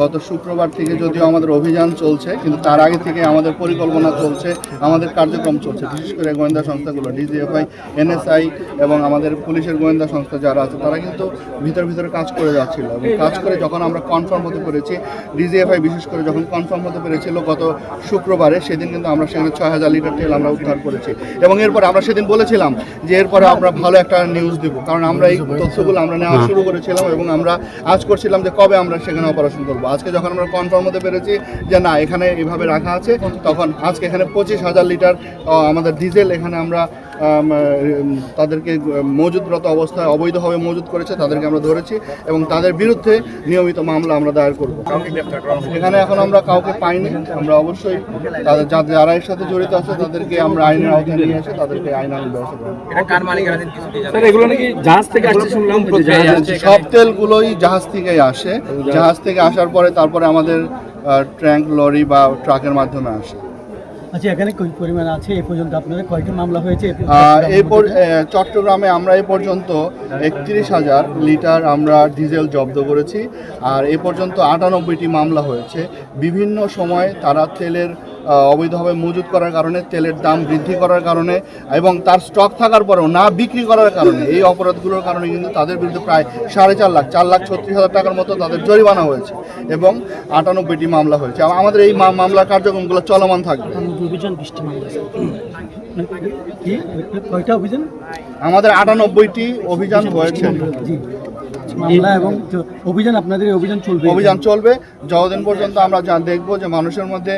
গত শুক্রবার থেকে যদিও আমাদের অভিযান চলছে, কিন্তু তার আগে থেকে আমাদের পরিকল্পনা চলছে, আমাদের কার্যক্রম চলছে। বিশেষ করে গোয়েন্দা সংস্থাগুলো ডিজিএফআই, এনএসআই এবং আমাদের পুলিশের গোয়েন্দা সংস্থা যারা আছে তারা কিন্তু ভিতরে কাজ করে যাচ্ছিল এবং কাজ করে যখন আমরা কনফার্ম হতে পেরেছি, ডিজিএফআই বিশেষ করে যখন কনফার্ম হতে পেরেছিল গত শুক্রবারে, সেদিন কিন্তু আমরা সেখানে ৬,০০০ লিটার তেল আমরা উদ্ধার করেছি। এবং এরপরে আমরা সেদিন বলেছিলাম যে এরপরে আমরা ভালো একটা নিউজ দেবো, কারণ আমরা এই তথ্যগুলো আমরা নেওয়া শুরু করেছিলাম এবং আমরা আজ করছিলাম যে কবে আমরা সেখানে অপারেশন করবো। আজকে যখন আমরা কনফার্ম হতে পেরেছি যে না এখানে এভাবে রাখা আছে, তখন আজকে এখানে ২৫,০০০ লিটার আমাদের ডিজেল এখানে আমরা তাদেরকে মজুদরত অবস্থায় অবৈধভাবে মজুদ করেছে, তাদেরকে আমরা ধরেছি এবং তাদের বিরুদ্ধে নিয়মিত মামলা আমরা দায়ের করব। এখানে এখন আমরা কাউকে পাইনি, আমরা অবশ্যই তাদের যারা এর সাথে জড়িত আছে তাদেরকে আমরা আইনের আওতায় নিয়ে এসে তাদেরকে আইনানুগ ব্যবস্থা করব। সব তেলগুলোই জাহাজ থেকেই আসে, জাহাজ থেকে আসার পরে তারপরে আমাদের ট্যাঙ্ক, লরি বা ট্রাকের মাধ্যমে আসে। আচ্ছা, এখানে কি পরিমাণ আছে এই পর্যন্ত আপনাদের কয়টি মামলা হয়েছে? চট্টগ্রামে আমরা এই পর্যন্ত ৩১,০০০ লিটার আমরা ডিজেল জব্দ করেছি, আর এ পর্যন্ত ৯৮টি মামলা হয়েছে। বিভিন্ন সময় তারা তেলের অবৈধভাবে মজুত করার কারণে, তেলের দাম বৃদ্ধি করার কারণে এবং তার স্টক থাকার পরেও না বিক্রি করার কারণে, এই অপরাধগুলোর কারণে কিন্তু তাদের বিরুদ্ধে প্রায় ৪,৩৬,০০০ টাকার মতো তাদের জরিমানা হয়েছে এবং ৯৮টি মামলা হয়েছে। আমাদের এই মামলার কার্যক্রমগুলো চলমান থাকবে। আমাদের ৯৮টি অভিযান হয়েছে। মামলা এবং অভিযান, আপনাদের অভিযান চলবে যতদিন পর্যন্ত আমরা দেখবো যে মানুষের মধ্যে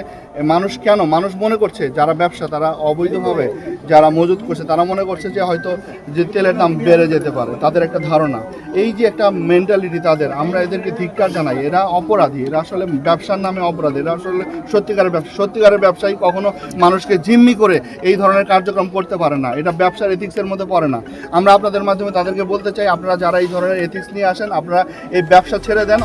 মানুষ মনে করছে যারা ব্যবসা, তারা অবৈধভাবে যারা মজুত করছে, তারা মনে করছে যে হয়তো যে তেলের দাম বেড়ে যেতে পারে, তাদের একটা ধারণা, এই যে একটা মেন্টালিটি তাদের, আমরা এদেরকে ধিক্কার জানাই। এরা অপরাধী, এরা আসলে ব্যবসার নামে অপরাধী, এরা আসলে সত্যিকারের ব্যবসায়ী কখনো মানুষকে জিম্মি করে এই ধরনের কার্যক্রম করতে পারে না, এটা ব্যবসার এথিক্সের মধ্যে পড়ে না। আমরা আপনাদের মাধ্যমে তাদেরকে বলতে চাই, আপনারা যারা এই ধরনের এথিক্স নিয়ে আসেন, আপনারা এই ব্যবসা ছেড়ে দেন।